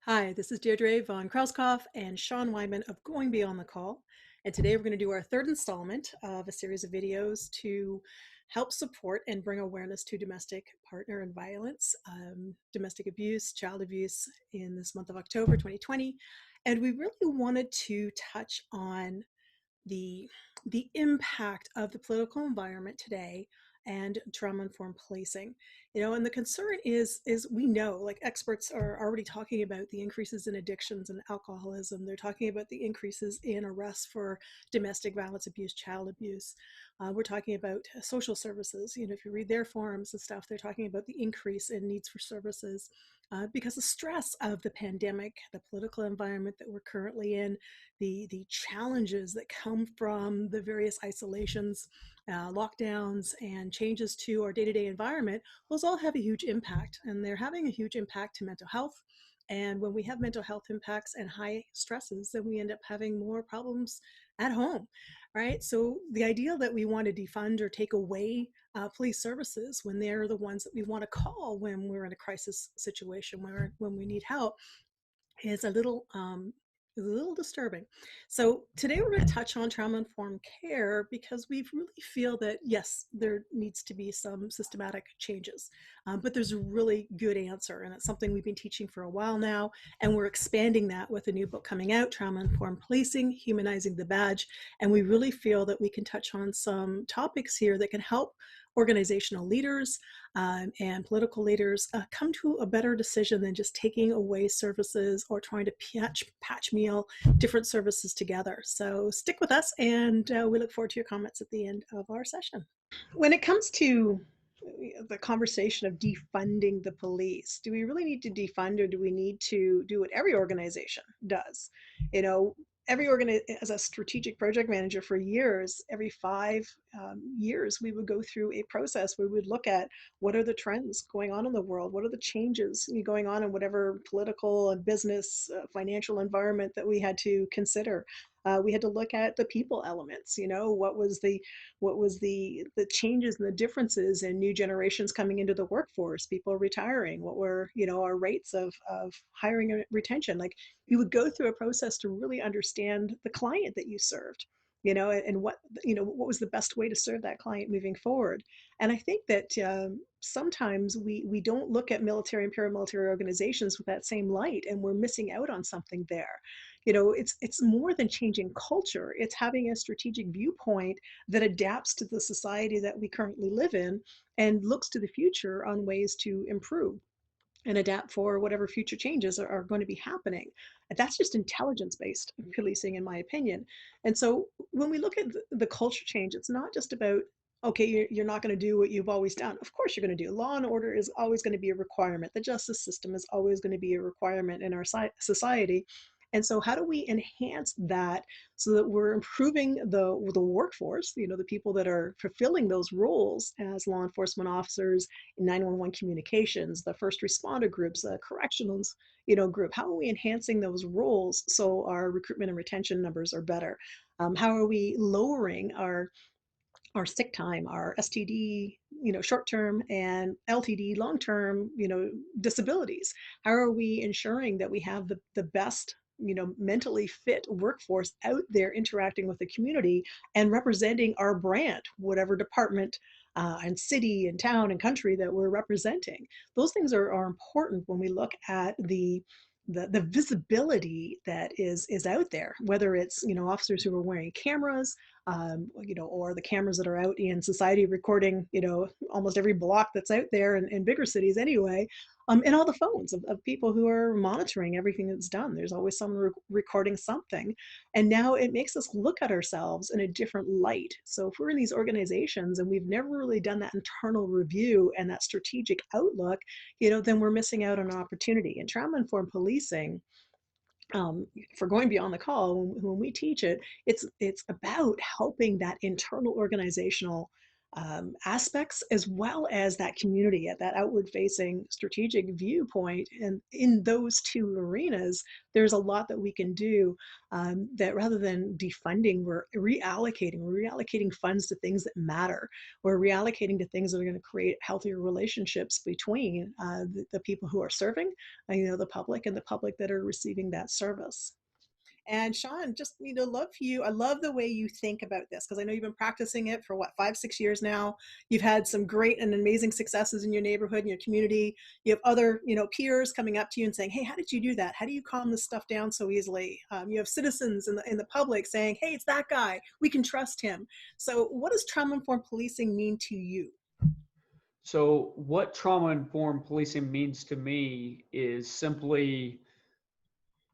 Hi, this is Deirdre von Krauskopf and Sean Wyman of Going Beyond the Call. And today we're going to do our third installment of a series of videos to help support and bring awareness to domestic partner and violence, domestic abuse, child abuse in this month of October 2020. And we really wanted to touch on the impact of the political environment today and trauma-informed policing. And the concern is we know, like, experts are already talking about the increases in addictions and alcoholism. They're talking about the increases in arrests for domestic violence, abuse, child abuse. We're talking about social services. If you read their forums and stuff, they're talking about the increase in needs for services because the stress of the pandemic, the political environment that we're currently in, the challenges that come from the various isolations, lockdowns, and changes to our day-to-day environment, those all have a huge impact, and they're having a huge impact to mental health. And when we have mental health impacts and high stresses, then we end up having more problems at home, right? So the idea that we want to defund or take away police services when they're the ones that we want to call when we're in a crisis situation, when we need help, is a little disturbing. So today we're going to touch on trauma-informed care because we really feel that, yes, there needs to be some systematic changes, but there's a really good answer, and it's something we've been teaching for a while now, and we're expanding that with a new book coming out, Trauma-Informed Policing, Humanizing the Badge, and we really feel that we can touch on some topics here that can help organizational leaders and political leaders come to a better decision than just taking away services or trying to patch meal different services together. So stick with us, and we look forward to your comments at the end of our session. When it comes to the conversation of defunding the police, do we really need to defund, or do we need to do what every organization does? You know, as a strategic project manager for years, every 5 years, we would go through a process where we would look at what are the trends going on in the world, what are the changes going on in whatever political and business, financial environment that we had to consider. We had to look at the people elements. What was the changes and the differences in new generations coming into the workforce, people retiring, what were our rates of hiring and retention. Like, you would go through a process to really understand the client that you served, and what was the best way to serve that client moving forward. And I think that sometimes we don't look at military and paramilitary organizations with that same light, and we're missing out on something there. It's more than changing culture. It's having a strategic viewpoint that adapts to the society that we currently live in and looks to the future on ways to improve and adapt for whatever future changes are going to be happening. And that's just intelligence-based policing, in my opinion. And so when we look at the culture change, it's not just about, okay, you're not going to do what you've always done. Of course you're going to do. Law and order is always going to be a requirement. The justice system is always going to be a requirement in our society. And so how do we enhance that so that we're improving the workforce, the people that are fulfilling those roles as law enforcement officers, 911 communications, the first responder groups, the correctionals, group. How are we enhancing those roles so our recruitment and retention numbers are better? How are we lowering our sick time, our STD, short-term, and LTD, long-term, disabilities? How are we ensuring that we have the best, mentally fit workforce out there interacting with the community and representing our brand, whatever department and city and town and country that we're representing? Those things are important when we look at the visibility that is out there, whether it's officers who are wearing cameras, or the cameras that are out in society recording, almost every block that's out there in bigger cities anyway, and all the phones of people who are monitoring everything that's done. There's always someone recording something. And now it makes us look at ourselves in a different light. So if we're in these organizations and we've never really done that internal review and that strategic outlook, then we're missing out on an opportunity. And trauma-informed policing, for Going Beyond the Call, when we teach it, it's about helping that internal organizational aspects, as well as that community at that outward facing strategic viewpoint. And in those two arenas, there's a lot that we can do, that rather than defunding, we're reallocating funds to things that matter. We're reallocating to things that are going to create healthier relationships between the people who are serving, the public, and the public that are receiving that service. And Sean, just love you. I love the way you think about this because I know you've been practicing it for what, 5, 6 years now. You've had some great and amazing successes in your neighborhood, in your community. You have other, peers coming up to you and saying, "Hey, how did you do that? How do you calm this stuff down so easily?" You have citizens in the public saying, "Hey, it's that guy. We can trust him." So, what does trauma-informed policing mean to you? So, what trauma-informed policing means to me is simply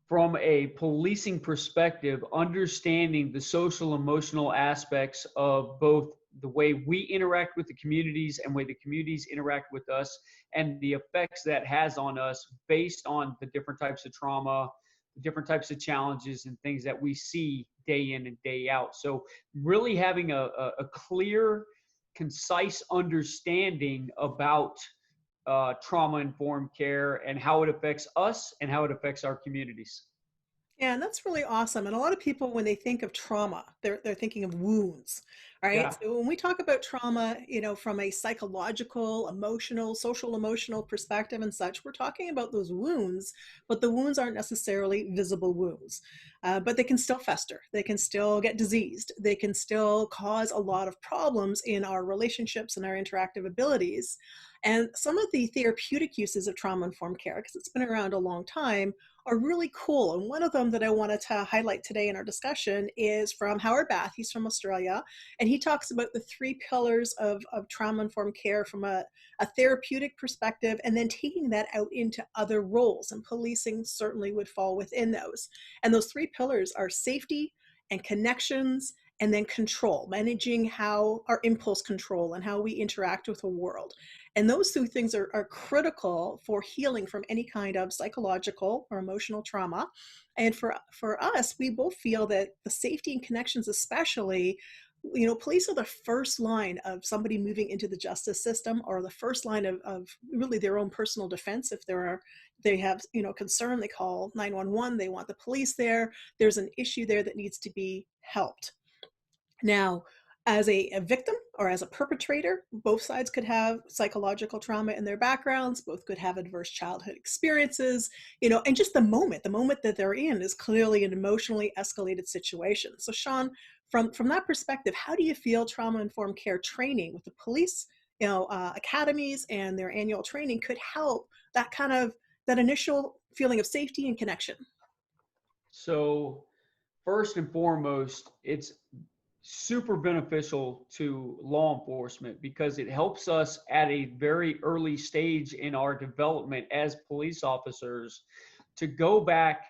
from a policing perspective, understanding the social emotional aspects of both the way we interact with the communities and way the communities interact with us, and the effects that has on us based on the different types of trauma, the different types of challenges and things that we see day in and day out. So really having a clear, concise understanding about trauma informed care and how it affects us and how it affects our communities. Yeah, and that's really awesome. And a lot of people, when they think of trauma, they're thinking of wounds, right? Yeah. So when we talk about trauma, from a psychological, emotional, social emotional perspective and such, we're talking about those wounds, but the wounds aren't necessarily visible wounds. But they can still fester. They can still get diseased. They can still cause a lot of problems in our relationships and our interactive abilities. And some of the therapeutic uses of trauma-informed care, because it's been around a long time, are really cool. And one of them that I wanted to highlight today in our discussion is from Howard Bath. He's from Australia. And he talks about the 3 pillars of trauma informed care from a therapeutic perspective, and then taking that out into other roles. And policing certainly would fall within those. And those 3 pillars are safety and connections, and then control, managing how our impulse control and how we interact with the world. And those 2 things are critical for healing from any kind of psychological or emotional trauma. And for us, we both feel that the safety and connections, especially, police are the first line of somebody moving into the justice system, or the first line of really their own personal defense. If they have, concern, they call 911, they want the police there. There's an issue there that needs to be helped. Now, as a victim or as a perpetrator, both sides could have psychological trauma in their backgrounds, both could have adverse childhood experiences, and just the moment that they're in is clearly an emotionally escalated situation. So, Sean, from that perspective, how do you feel trauma-informed care training with the police, academies and their annual training could help that initial feeling of safety and connection? So, first and foremost, it's super beneficial to law enforcement because it helps us at a very early stage in our development as police officers to go back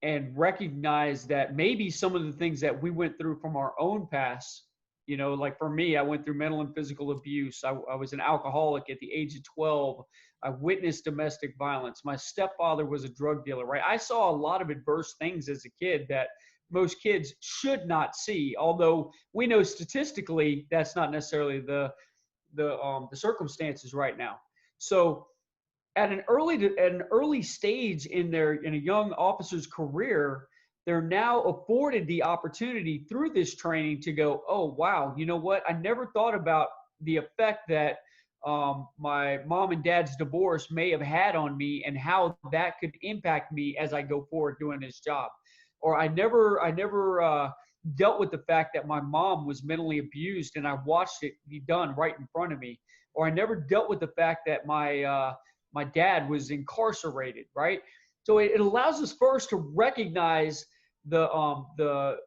and recognize that maybe some of the things that we went through from our own past, like for me, I went through mental and physical abuse. I was an alcoholic at the age of 12. I witnessed domestic violence. My stepfather was a drug dealer, right? I saw a lot of adverse things as a kid that most kids should not see, although we know statistically that's not necessarily the circumstances right now. So at an early stage in a young officer's career, they're now afforded the opportunity through this training to go, oh wow, you know what? I never thought about the effect that my mom and dad's divorce may have had on me and how that could impact me as I go forward doing this job. Or I never dealt with the fact that my mom was mentally abused and I watched it be done right in front of me. Or I never dealt with the fact that my dad was incarcerated, right? So it allows us first to recognize the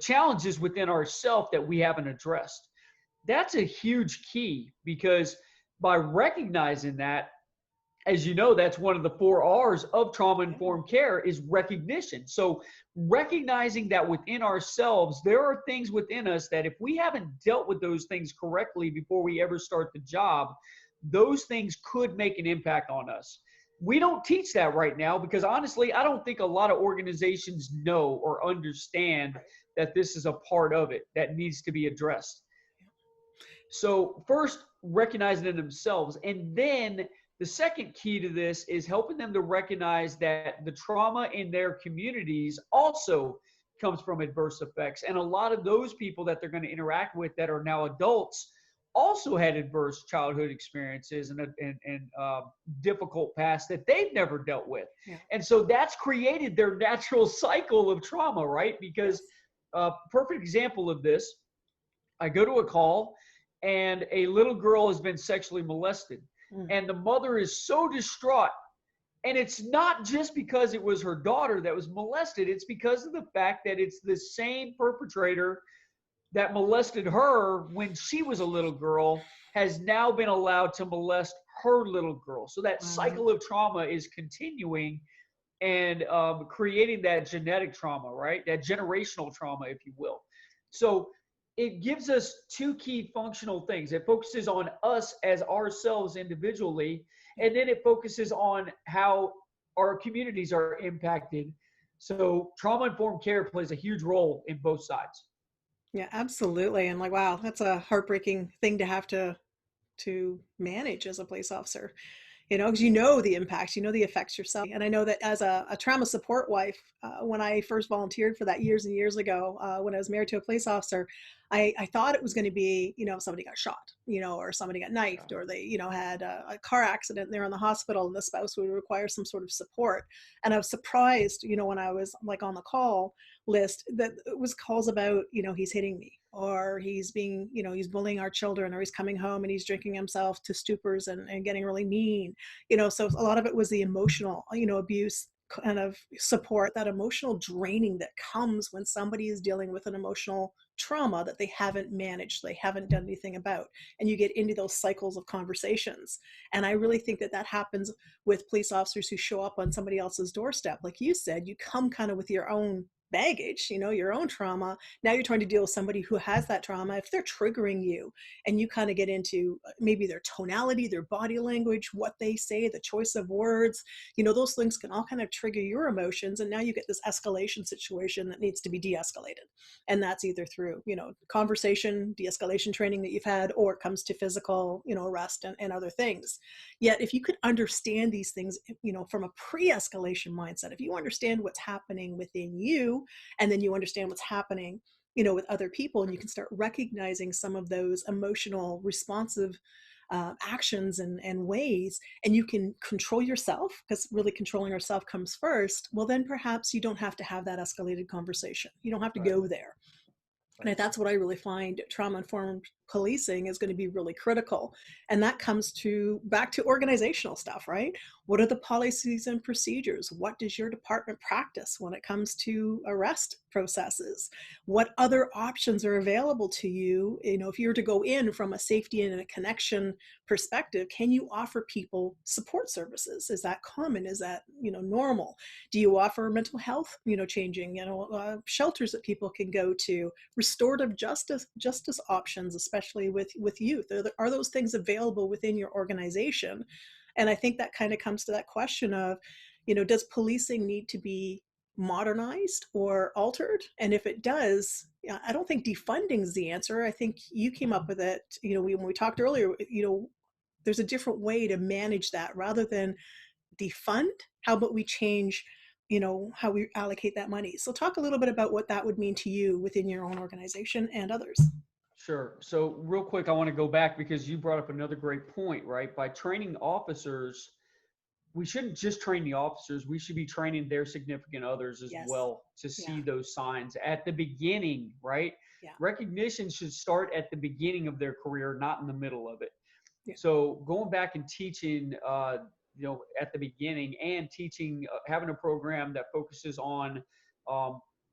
challenges within ourselves that we haven't addressed. That's a huge key because by recognizing that, as you know, that's one of the 4 R's of trauma informed care is recognition. So recognizing that within ourselves, there are things within us that if we haven't dealt with those things correctly before we ever start the job, those things could make an impact on us. We don't teach that right now because honestly, I don't think a lot of organizations know or understand that this is a part of it that needs to be addressed. So first, recognizing it themselves, and then the second key to this is helping them to recognize that the trauma in their communities also comes from adverse effects. And a lot of those people that they're going to interact with that are now adults also had adverse childhood experiences and difficult past that they've never dealt with. Yeah. And so that's created their natural cycle of trauma, right? Because Yes. a perfect example of this, I go to a call and a little girl has been sexually molested. Mm. And the mother is so distraught. And it's not just because it was her daughter that was molested, it's because of the fact that it's the same perpetrator that molested her when she was a little girl has now been allowed to molest her little girl. So that Wow. cycle of trauma is continuing and creating that genetic trauma, right? That generational trauma, if you will. So it gives us two key functional things. It focuses on us as ourselves individually, and then it focuses on how our communities are impacted. So trauma-informed care plays a huge role in both sides. Yeah, absolutely. And like, wow, that's a heartbreaking thing to have to manage as a police officer. Because you know the impacts, you know the effects yourself. And I know that as a trauma support wife, when I first volunteered for that years and years ago, when I was married to a police officer, I thought it was going to be, somebody got shot, or somebody got knifed, or they, had a car accident and they're in the hospital and the spouse would require some sort of support. And I was surprised, when I was like on the call list that it was calls about, he's hitting me, or he's being, he's bullying our children, or he's coming home and he's drinking himself to stupors and getting really mean. So a lot of it was the emotional, abuse kind of support, that emotional draining that comes when somebody is dealing with an emotional trauma that they haven't managed, they haven't done anything about. And you get into those cycles of conversations. And I really think that happens with police officers who show up on somebody else's doorstep. Like you said, you come kind of with your own baggage, your own trauma. Now you're trying to deal with somebody who has that trauma. If they're triggering you and you kind of get into maybe their tonality, their body language, what they say, the choice of words, those things can all kind of trigger your emotions. And now you get this escalation situation that needs to be de-escalated. And that's either through, conversation, de-escalation training that you've had, or it comes to physical, arrest and other things. Yet if you could understand these things, from a pre-escalation mindset, if you understand what's happening within you, and then you understand what's happening, with other people, and you can start recognizing some of those emotional responsive actions and ways, and you can control yourself, because really controlling yourself comes first. Well, then perhaps you don't have to have that escalated conversation. You don't have to Right. go there. And that's what I really find trauma-informed policing is going to be really critical. And that comes back to organizational stuff, right? What are the policies and procedures? What does your department practice when it comes to arrest processes? What other options are available to you? If you were to go in from a safety and a connection perspective, can you offer people support services? Is that common? Is that, normal? Do you offer mental health, changing, shelters that people can go to, restorative justice options, especially with youth? Are those things available within your organization? And I think that kind of comes to that question of, does policing need to be modernized or altered? And if it does, I don't think defunding is the answer. I think you came up with it, when we talked earlier, there's a different way to manage that rather than defund. How about we change, how we allocate that money? So talk a little bit about what that would mean to you within your own organization and others. Sure. So real quick, I want to go back because you brought up another great point, right? By training officers, we shouldn't just train the officers. We should be training their significant others as Yes. well to Yeah. see those signs at the beginning, right? Yeah. Recognition should start at the beginning of their career, not in the middle of it. Yeah. So going back and teaching, at the beginning and teaching, having a program that focuses on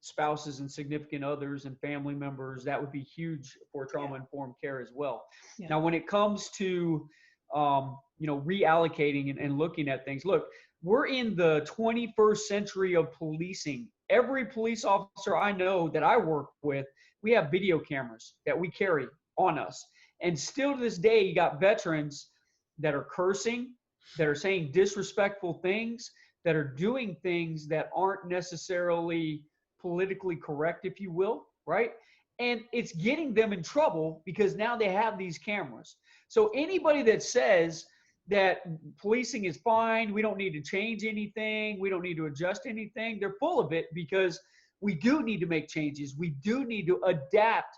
spouses and significant others and family members, that would be huge for trauma-informed care as well. Yeah. Now, when it comes to, reallocating and looking at things, look, we're in the 21st century of policing. Every police officer I know that I work with, we have video cameras that we carry on us. And still to this day, you got veterans that are cursing, that are saying disrespectful things, that are doing things that aren't necessarily politically correct, if you will, right? And it's getting them in trouble because now they have these cameras. So anybody that says that policing is fine, we don't need to change anything, we don't need to adjust anything, they're full of it, because we do need to make changes. We do need to adapt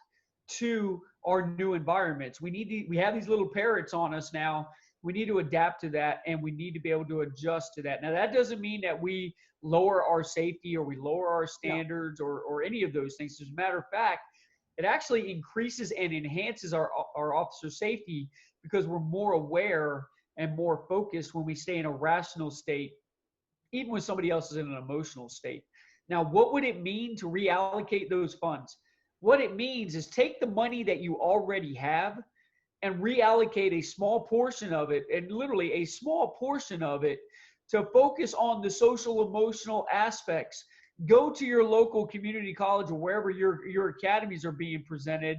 to our new environments. We have these little parrots on us now. We need to adapt to that, and we need to be able to adjust to that. Now, that doesn't mean that we lower our safety or we lower our standards or any of those things. As a matter of fact, it actually increases and enhances our officer safety, because we're more aware and more focused when we stay in a rational state, even when somebody else is in an emotional state. Now, what would it mean to reallocate those funds? What it means is take the money that you already have and reallocate a small portion of it, and literally a small portion of it, to focus on the social emotional aspects. Go to your local community college or wherever your academies are being presented,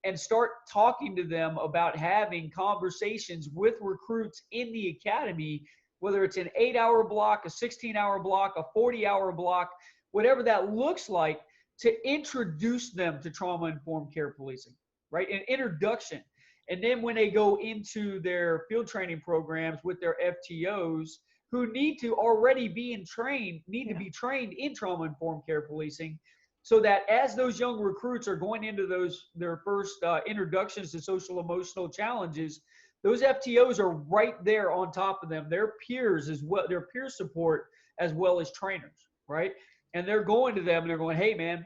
and start talking to them about having conversations with recruits in the academy, whether it's an 8-hour block, a 16-hour block, a 40-hour block, whatever that looks like, to introduce them to trauma-informed care policing, right? An introduction. And then when they go into their field training programs with their FTOs, who need to already be to be trained in trauma-informed care policing, so that as those young recruits are going into their first introductions to social emotional challenges, those FTOs are right there on top of them, their peers as well, their peer support as well as trainers, right? And they're going to them and they're going, hey man,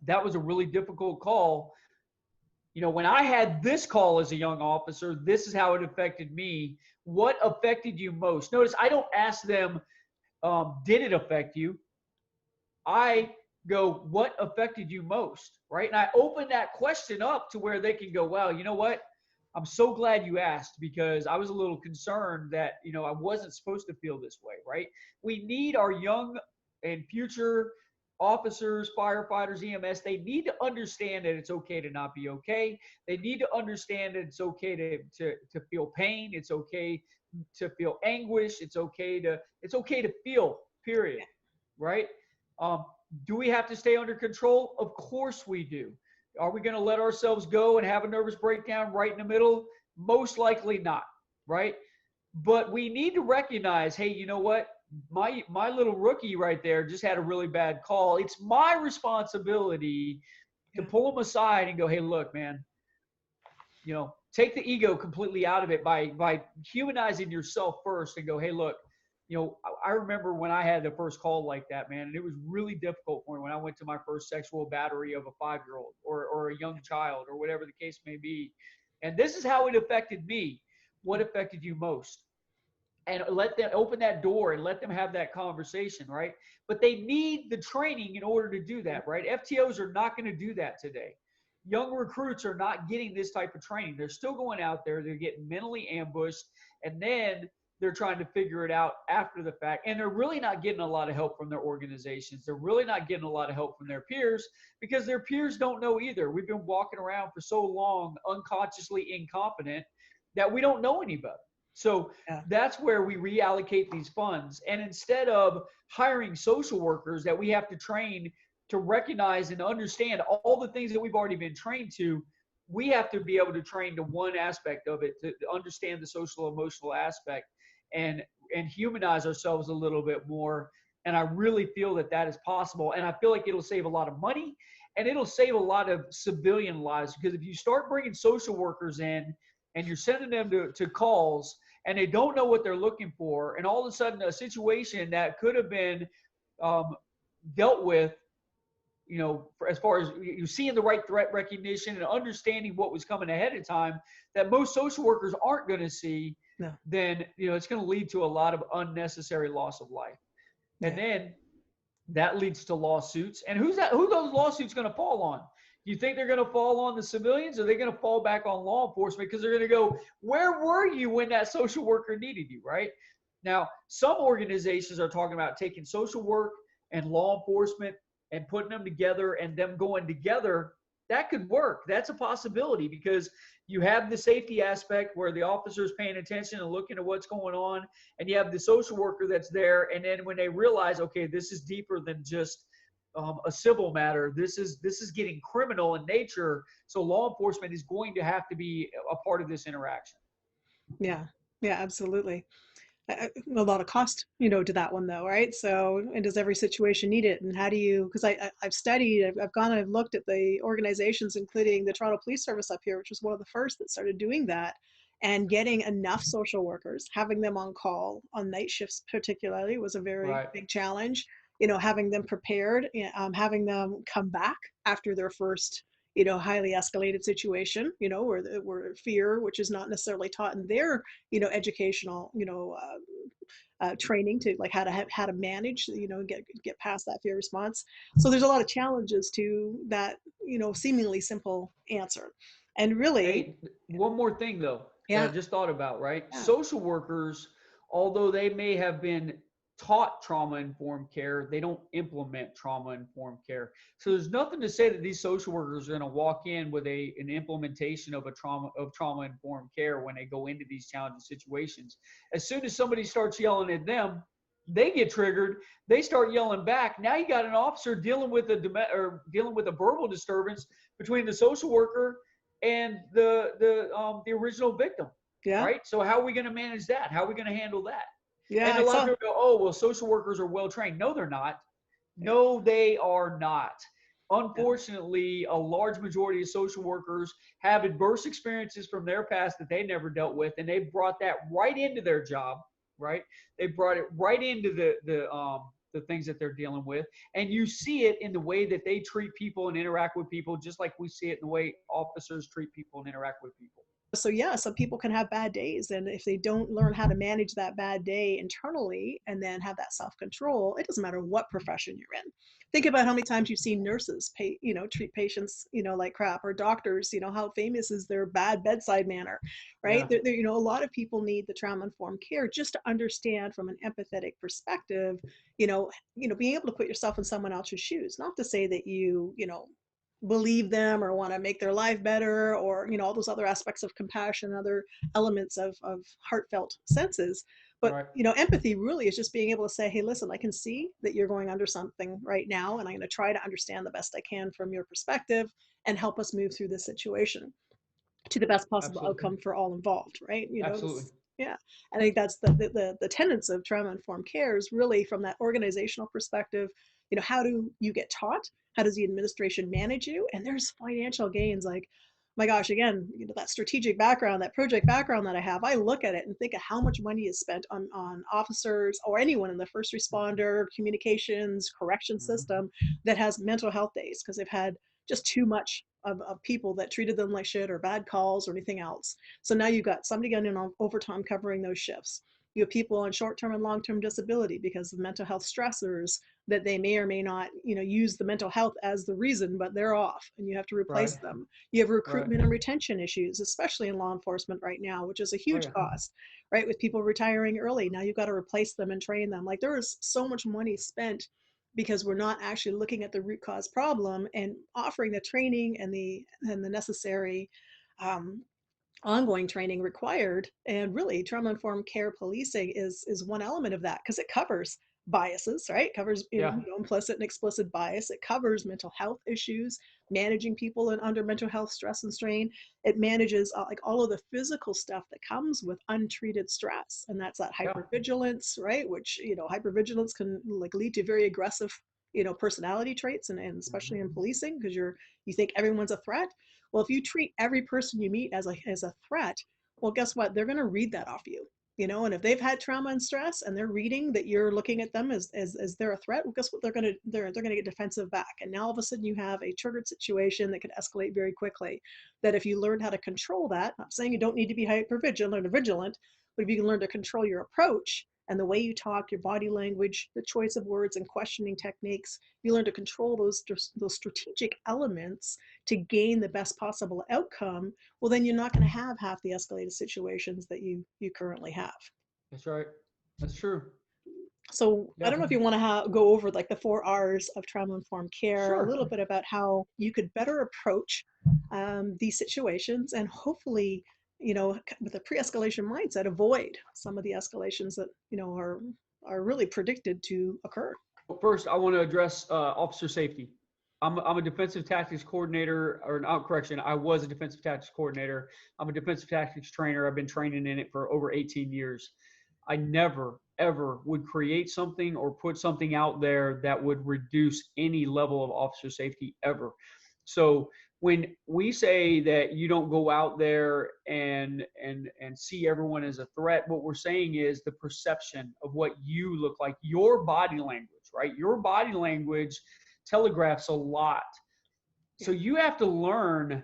that was a really difficult call. You know, when I had this call as a young officer, this is how it affected me. What affected you most? Notice I don't ask them, did it affect you? I go, what affected you most, right? And I open that question up to where they can go, wow, you know what? I'm so glad you asked, because I was a little concerned that, you know, I wasn't supposed to feel this way, right? We need our young and future officers, firefighters, EMS, they need to understand that it's okay to not be okay. They need to understand that it's okay to feel pain. It's okay to feel anguish. It's okay to feel, period, right? Do we have to stay under control? Of course we do. Are we going to let ourselves go and have a nervous breakdown right in the middle? Most likely not, right? But we need to recognize, hey, you know what? My little rookie right there just had a really bad call. It's my responsibility to pull him aside and go, hey, look, man, you know, take the ego completely out of it by humanizing yourself first, and go, hey, look, you know, I remember when I had the first call like that, man, and it was really difficult for me when I went to my first sexual battery of a 5-year-old or a young child or whatever the case may be. And this is how it affected me. What affected you most? And let them open that door and let them have that conversation, right? But they need the training in order to do that, right? FTOs are not going to do that today. Young recruits are not getting this type of training. They're still going out there. They're getting mentally ambushed, and then they're trying to figure it out after the fact. And they're really not getting a lot of help from their organizations. They're really not getting a lot of help from their peers, because their peers don't know either. We've been walking around for so long unconsciously incompetent that we don't know any better. So that's where we reallocate these funds. And instead of hiring social workers that we have to train to recognize and understand all the things that we've already been trained to, we have to be able to train to one aspect of it, to understand the social emotional aspect and humanize ourselves a little bit more. And I really feel that that is possible. And I feel like it'll save a lot of money, and it'll save a lot of civilian lives, because if you start bringing social workers in and you're sending them to calls and they don't know what they're looking for, and all of a sudden a situation that could have been dealt with, you know, as far as you seeing the right threat recognition and understanding what was coming ahead of time, that most social workers aren't going to see, then, you know, it's going to lead to a lot of unnecessary loss of life. And then that leads to lawsuits. And who those lawsuits going to fall on? You think they're going to fall on the civilians, or are they going to fall back on law enforcement? Because they're going to go, where were you when that social worker needed you, right? Now, some organizations are talking about taking social work and law enforcement and putting them together, and them going together. That could work. That's a possibility, because you have the safety aspect where the officer is paying attention and looking at what's going on, and you have the social worker that's there. And then when they realize, okay, this is deeper than just a civil matter. This is getting criminal in nature. So law enforcement is going to have to be a part of this interaction. Yeah, yeah, absolutely. A lot of cost, to that one though, right? So, and does every situation need it? And how do you, because I've studied, I've gone and I've looked at the organizations, including the Toronto Police Service up here, which was one of the first that started doing that, and getting enough social workers, having them on call on night shifts particularly was a very Right. big challenge. Having them prepared, having them come back after their first, highly escalated situation, where fear, which is not necessarily taught in their, educational, training to like how to manage, get past that fear response. So there's a lot of challenges to that, seemingly simple answer. And really, Hey, one more thing though that I yeah, just thought about, right? yeah. Social workers, although they may have been taught trauma-informed care, they don't implement trauma-informed care. So there's nothing to say that these social workers are going to walk in with an implementation of trauma-informed care when they go into these challenging situations. As soon as somebody starts yelling at them, they get triggered. They start yelling back. Now you got an officer dealing with dealing with a verbal disturbance between the social worker and the original victim, Yeah, right? So how are we going to manage that? How are we going to handle that? yeah, And a I lot of saw. people go, "Oh, well, social workers are well trained." No, they're not. No, they are not. Yeah. Unfortunately, a large majority of social workers have adverse experiences from their past that they never dealt with, and they brought that right into their job, right? They brought it right into the things that they're dealing with, and you see it in the way that they treat people and interact with people, just like we see it in the way officers treat people and interact with people. So yeah, some people can have bad days, and if they don't learn how to manage that bad day internally and then have that self-control, it doesn't matter what profession you're in. Think about how many times you've seen nurses treat patients, like crap, or doctors, how famous is their bad bedside manner, right? Yeah, A lot of people need the trauma-informed care just to understand from an empathetic perspective, being able to put yourself in someone else's shoes. Not to say that believe them or want to make their life better, or all those other aspects of compassion, other elements of heartfelt senses. But right. empathy really is just being able to say, hey, listen, I can see that you're going under something right now, and I'm going to try to understand the best I can from your perspective and help us move through this situation to the best possible Absolutely, outcome for all involved, right? absolutely. Yeah. I think that's the tenets of trauma informed care is really from that organizational perspective. How do you get taught? How does the administration manage you? And there's financial gains. Like, my gosh, again, that strategic background, that project background that I have, I look at it and think of how much money is spent on officers or anyone in the first responder, communications, correction Mm-hmm. system that has mental health days because they've had just too much of people that treated them like shit or bad calls or anything else. So now you've got somebody getting on overtime covering those shifts. You have people on short-term and long-term disability because of mental health stressors that they may or may not, use the mental health as the reason, but they're off and you have to Right, replace them. You have right. recruitment and retention issues, especially in law enforcement right now, which is a Oh huge yeah, cost, right? With people retiring early, now you've got to replace them and train them. Like there is so much money spent because we're not actually looking at the root cause problem and offering the training and the necessary um, ongoing training required. And really, trauma-informed care policing is one element of that because it covers biases, right? It covers yeah, implicit and explicit bias. It covers mental health issues, managing people under mental health stress and strain. It manages like all of the physical stuff that comes with untreated stress, and that's that yeah. hypervigilance, right? Which hypervigilance can like lead to very aggressive personality traits, and especially in Mm-hmm. policing because you think everyone's a threat. Well, if you treat every person you meet as a threat, well, guess what? They're going to read that off you. And if they've had trauma and stress and they're reading that you're looking at them as they're a threat, well, guess what? They're gonna get defensive back. And now all of a sudden you have a triggered situation that could escalate very quickly. That if you learn how to control that, not saying you don't need to be hyper vigilant or vigilant, but if you can learn to control your approach and the way you talk, your body language, the choice of words and questioning techniques, you learn to control those strategic elements to gain the best possible outcome, well, then you're not going to have half the escalated situations that you currently have. That's right. That's true. So I Yeah, don't know if you want to go over like the 4 R's of trauma-informed care, a sure. little bit about how you could better approach these situations and hopefully, with a pre-escalation mindset, avoid some of the escalations that, are really predicted to occur. first I want to address officer safety. I'm a defensive tactics coordinator, or correction, I was a defensive tactics coordinator. I'm a defensive tactics trainer. I've been training in it for over 18 years. I never, ever would create something or put something out there that would reduce any level of officer safety ever. So when we say that you don't go out there and see everyone as a threat, what we're saying is the perception of what you look like, your body language, right? Your body language telegraphs a lot. So you have to learn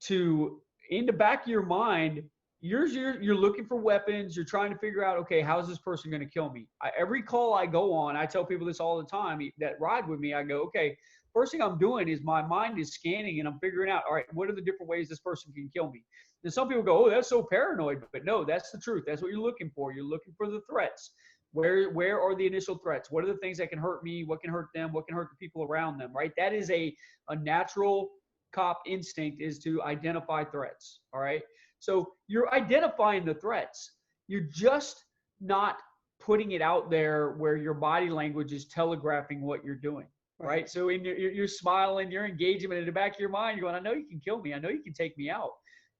to, in the back of your mind, you're looking for weapons. You're trying to figure out, okay, how's this person going to kill me? Every call I go on, I tell people this all the time that ride with me. I go, okay, first thing I'm doing is my mind is scanning and I'm figuring out, all right, what are the different ways this person can kill me? And some people go, oh, that's so paranoid. But no, that's the truth. That's what you're looking for. You're looking for the threats. Where are the initial threats? What are the things that can hurt me? What can hurt them? What can hurt the people around them, right? That is a natural cop instinct, is to identify threats, all right? So you're identifying the threats. You're just not putting it out there where your body language is telegraphing what you're doing, right? So you're smiling, you're engaging, but in the back of your mind, you're going, I know you can kill me. I know you can take me out,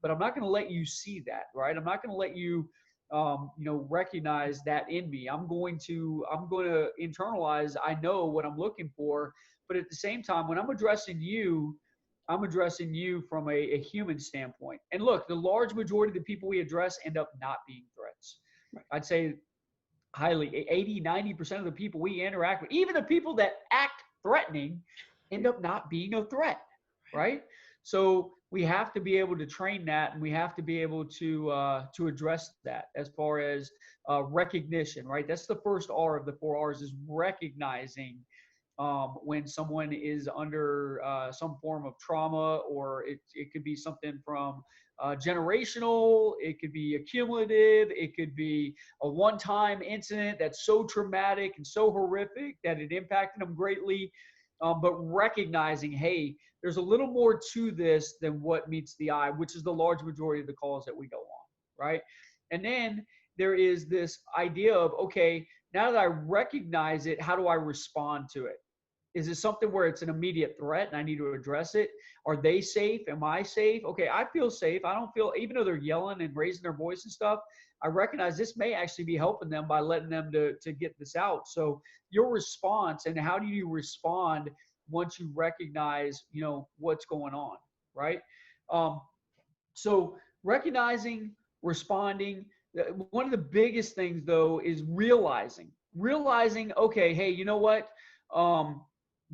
but I'm not going to let you see that, right? I'm not going to let you recognize that in me. I'm going to internalize, I know what I'm looking for, but at the same time, when I'm addressing you from a human standpoint. And look, the large majority of the people we address end up not being threats. Right. I'd say highly 80, 90% of the people we interact with, even the people that act threatening, end up not being a threat, right? So we have to be able to train that, and we have to be able to address that as far as recognition, right? That's the first R of the 4 R's, is recognizing when someone is under some form of trauma, or it could be something from generational, it could be accumulative, it could be a one-time incident that's so traumatic and so horrific that it impacted them greatly. But recognizing, hey, there's a little more to this than what meets the eye, which is the large majority of the calls that we go on, right? And then there is this idea of, okay, now that I recognize it, how do I respond to it? Is it something where it's an immediate threat and I need to address it? Are they safe? Am I safe? Okay, I feel safe. I don't feel, even though they're yelling and raising their voice and stuff, I recognize this may actually be helping them by letting them to get this out. So your response, and how do you respond once you recognize, what's going on, right? So recognizing, responding. One of the biggest things, though, is realizing, okay, hey, you know what?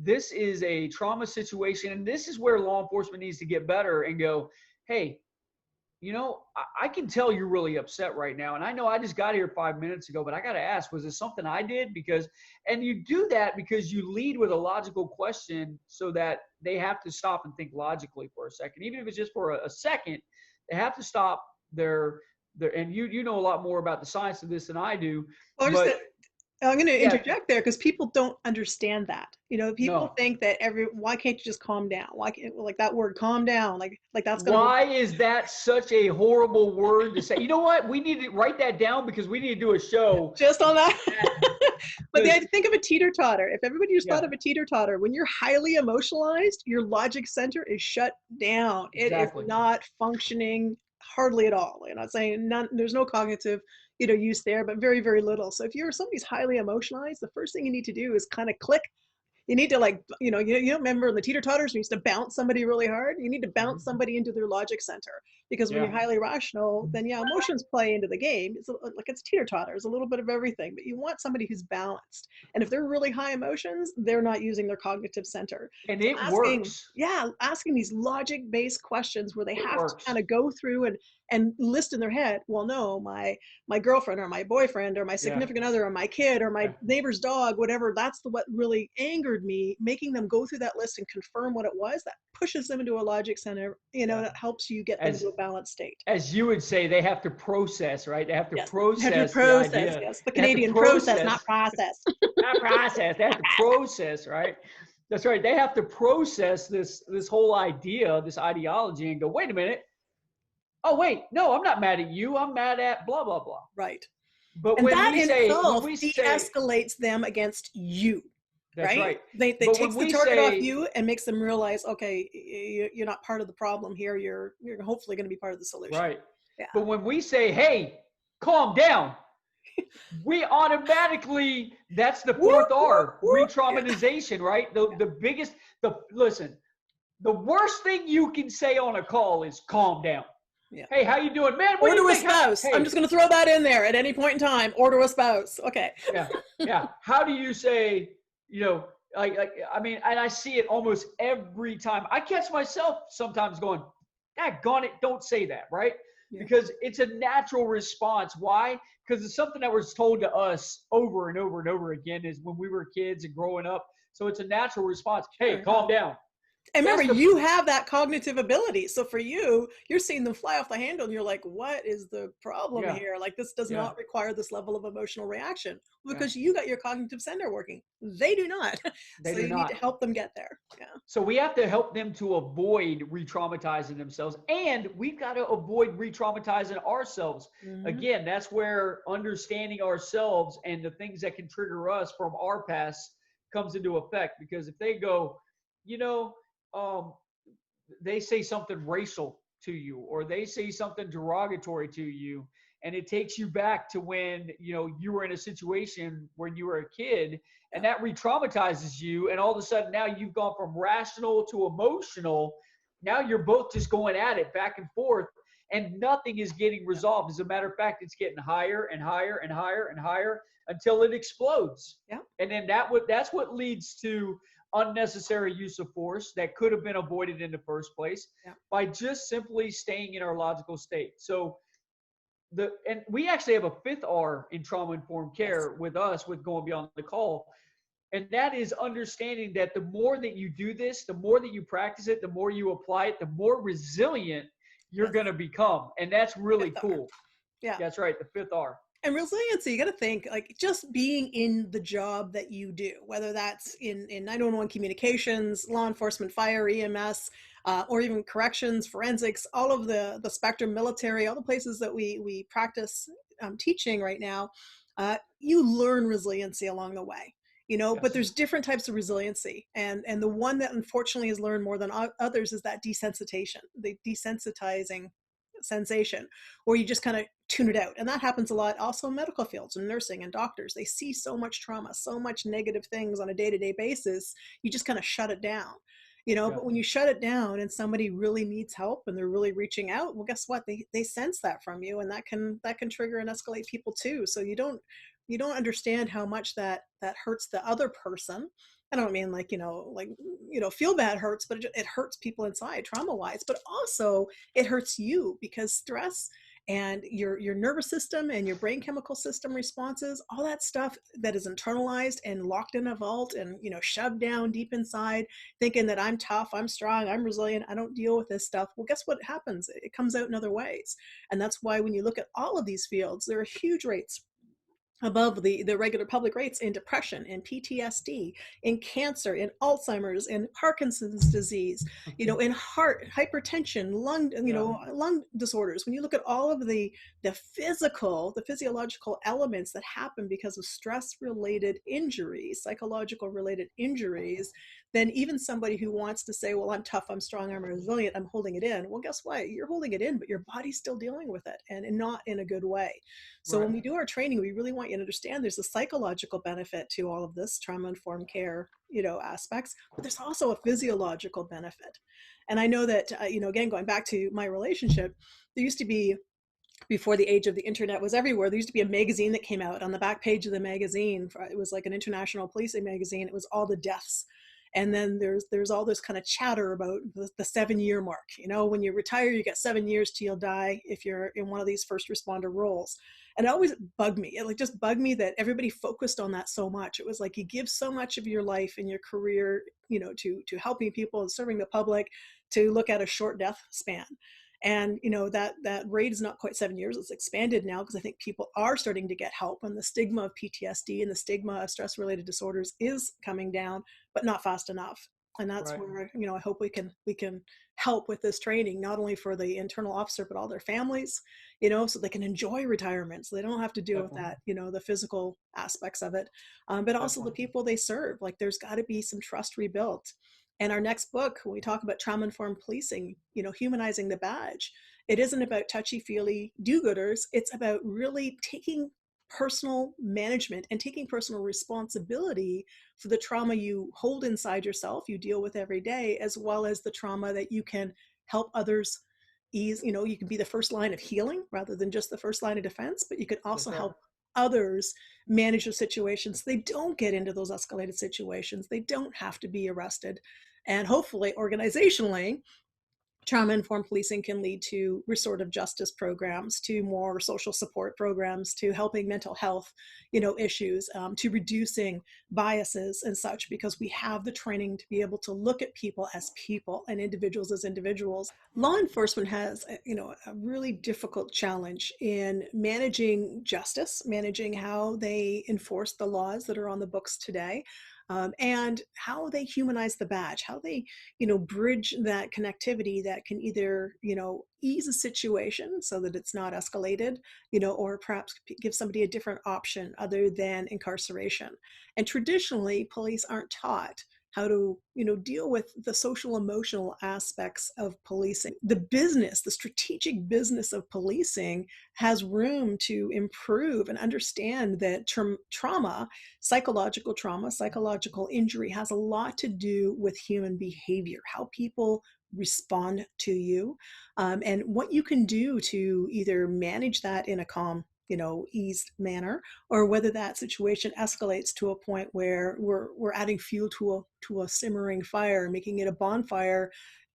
This is a trauma situation, and this is where law enforcement needs to get better and go, hey, I can tell you're really upset right now. And I know I just got here 5 minutes ago, but I got to ask, was it something I did? And you do that because you lead with a logical question so that they have to stop and think logically for a second. Even if it's just for a second, they have to stop and you know a lot more about the science of this than I do. Well, I'm going to interject there, because people don't understand that. People think that why can't you just calm down? Why can't, like that word, calm down, like that's going to. Why is that such a horrible word to say? You know what? We need to write that down, because we need to do a show just on that. But think of a teeter-totter. If everybody just thought of a teeter-totter, when you're highly emotionalized, your logic center is shut down. Exactly. It is not functioning hardly at all. I'm not saying there's no cognitive use there, but very, very little. So if somebody's highly emotionalized, the first thing you need to do is kind of click. You need to you remember in the teeter-totters, we used to bounce somebody really hard. You need to bounce somebody into their logic center, because when you're highly rational, then emotions play into the game. It's teeter-totter, it's a little bit of everything, but you want somebody who's balanced. And if they're really high emotions, they're not using their cognitive center. And it works. Yeah, asking these logic-based questions where they have to kind of go through and list in their head, well, no, my girlfriend or my boyfriend or my significant other or my kid or my neighbor's dog, whatever, that's what really angered me. Making them go through that list and confirm what it was, that pushes them into a logic center, that helps you get them into a balanced state. As you would say, they have to process, right? They have to process. They have to process, yes. The Canadian process, not process. Not process. They have to process, right? That's right. They have to process this whole idea, this ideology, and go, wait a minute. Oh, wait, no, I'm not mad at you. I'm mad at blah, blah, blah. Right. But and when that in itself de-escalates them against you. That's right? right. They But when takes the we target off say, you and makes them realize, okay, you're not part of the problem here. You're hopefully going to be part of the solution. right. Yeah. But when we say, hey, calm down, we automatically, that's the Whoop, fourth whoop, R, whoop. Yeah. re-traumatization, right? The biggest, listen, the worst thing you can say on a call is calm down. Yeah. Hey, how you doing, man? What Or do to you a think? spouse. I'm Hey, just going to throw that in there at any point in time. Or to a spouse. Okay. yeah, yeah. How do you say, you know, I mean, and I see it almost every time. I catch myself sometimes going, "Gone it, don't say that," right? Yeah. Because it's a natural response. Why? Because it's something that was told to us over and over and over again is when we were kids and growing up. So it's a natural response. Hey, Sure. Yeah. calm down. And remember, That's the you have that cognitive ability. So for you, you're seeing them fly off the handle and you're like, what is the problem yeah, here? Like, this does yeah, not require this level of emotional reaction yeah. because you got your cognitive center working. They do not. They So do you need to not. help them get there. Yeah. So we have to help them to avoid re-traumatizing themselves, and we've got to avoid re-traumatizing ourselves. Hmm. Again, that's where understanding ourselves and the things that can trigger us from our past comes into effect. Because if they go, you know, um, they say something racial to you, or they say something derogatory to you, and it takes you back to when you were in a situation when you were a kid, Yeah. and that re-traumatizes you, and all of a sudden now you've gone from rational to emotional. Now you're both just going at it back and forth, and nothing is getting Yeah. resolved. As a matter of fact, it's getting higher and higher and higher and higher until it explodes. Yeah. And then that's what leads to unnecessary use of force that could have been avoided in the first place Yeah. by just simply staying in our logical state. So and we actually have a fifth R in trauma informed Yes. care with us with going beyond the call. And that is understanding that the more that you do this, the more that you practice it, the more you apply it, the more resilient you're Yes. going to become. And that's really Fifth R. cool. Yeah. That's right. The fifth R. And resiliency, you got to think like just being in the job that you do, whether that's in 911 communications, law enforcement, fire, EMS, or even corrections, forensics, all of the spectrum, military, all the places that we practice teaching right now. You learn resiliency along the way, but Yes. there's different types of resiliency, and the one that unfortunately is learned more than others is that desensitization, the desensitizing sensation, where you just kind of tune it out. And that happens a lot also in medical fields and nursing and doctors. They see so much trauma, so much negative things on a day-to-day basis, you just kind of shut it down. Yeah. But when you shut it down and somebody really needs help and they're really reaching out, well, guess what? They sense that from you, and that can trigger and escalate people too. So you don't understand how much that hurts the other person. I don't mean like, feel bad hurts, but it hurts people inside trauma wise, but also it hurts you because stress and your nervous system and your brain chemical system responses, all that stuff that is internalized and locked in a vault and shoved down deep inside, thinking that I'm tough, I'm strong, I'm resilient, I don't deal with this stuff. Well, guess what happens? It comes out in other ways. And that's why when you look at all of these fields, there are huge rates above the regular public rates in depression, in PTSD, in cancer, in Alzheimer's, in Parkinson's disease, in heart, hypertension, lung, Yeah. lung disorders. When you look at all of the physiological elements that happen because of stress-related injuries, psychological related injuries, then even somebody who wants to say, well, I'm tough, I'm strong, I'm resilient, I'm holding it in. Well, guess what? You're holding it in, but your body's still dealing with it, and not in a good way. So Right. when we do our training, we really want you to understand there's a psychological benefit to all of this trauma-informed care, aspects, but there's also a physiological benefit. And I know that, again, going back to my relationship, there used to be, before the age of the internet was everywhere, there used to be a magazine that came out. On the back page of the magazine, it was like an international policing magazine. It was all the deaths. And then there's all this kind of chatter about the 7-year mark. When you retire, you get 7 years till you'll die if you're in one of these first responder roles. And it always bugged me. It like just bugged me that everybody focused on that so much. It was like you give so much of your life and your career, to helping people and serving the public, to look at a short death span. And that rate is not quite 7 years. It's expanded now because I think people are starting to get help, and the stigma of PTSD and the stigma of stress related disorders is coming down, but not fast enough. And that's Right. where, I hope we can help with this training, not only for the internal officer, but all their families, so they can enjoy retirement, so they don't have to deal with Definitely. that, the physical aspects of it, but also the Definitely. people they serve. Like, there's got to be some trust rebuilt. And our next book, when we talk about trauma-informed policing, humanizing the badge, it isn't about touchy-feely do-gooders. It's about really taking personal management and taking personal responsibility for the trauma you hold inside yourself, you deal with every day, as well as the trauma that you can help others ease. You can be the first line of healing rather than just the first line of defense, but you can also That's right. help others manage the situations. They don't get into those escalated situations. They don't have to be arrested. And hopefully, organizationally, trauma-informed policing can lead to restorative justice programs, to more social support programs, to helping mental health, issues, to reducing biases and such, because we have the training to be able to look at people and individuals as individuals. Law enforcement has, a really difficult challenge in managing justice, managing how they enforce the laws that are on the books today, and how they humanize the badge, how they bridge that connectivity that can either, ease a situation so that it's not escalated, or perhaps give somebody a different option other than incarceration. And traditionally, police aren't taught how to, deal with the social emotional aspects of policing. The strategic business of policing has room to improve and understand that trauma, psychological injury has a lot to do with human behavior, how people respond to you, and what you can do to either manage that in a calm, eased manner, or whether that situation escalates to a point where we're adding fuel to a simmering fire, making it a bonfire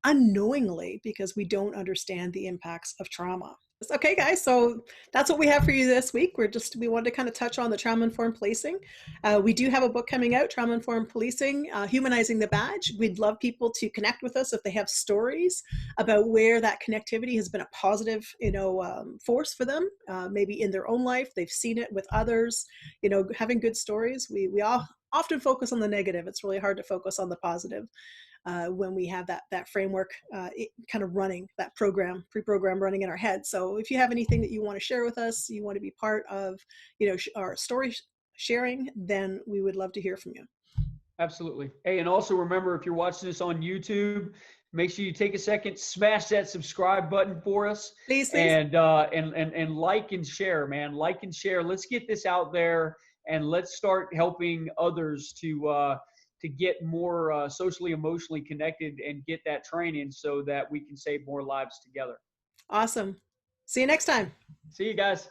unknowingly because we don't understand the impacts of trauma. Okay, guys, so that's what we have for you this week. We wanted to kind of touch on the trauma-informed policing. We do have a book coming out, Trauma-Informed Policing, Humanizing the Badge. We'd love people to connect with us if they have stories about where that connectivity has been a positive, force for them, maybe in their own life. They've seen it with others, having good stories. We all often focus on the negative. It's really hard to focus on the positive when we have that framework kind of running, that pre-program running in our head. So if you have anything that you want to share with us, you want to be part of, our story sharing, then we would love to hear from you. Absolutely. Hey, and also remember, if you're watching this on YouTube, make sure you take a second, smash that subscribe button for us, Please, please. and like and share, man. Like and share. Let's get this out there, and let's start helping others to get more socially, emotionally connected, and get that training so that we can save more lives together. Awesome. See you next time. See you guys.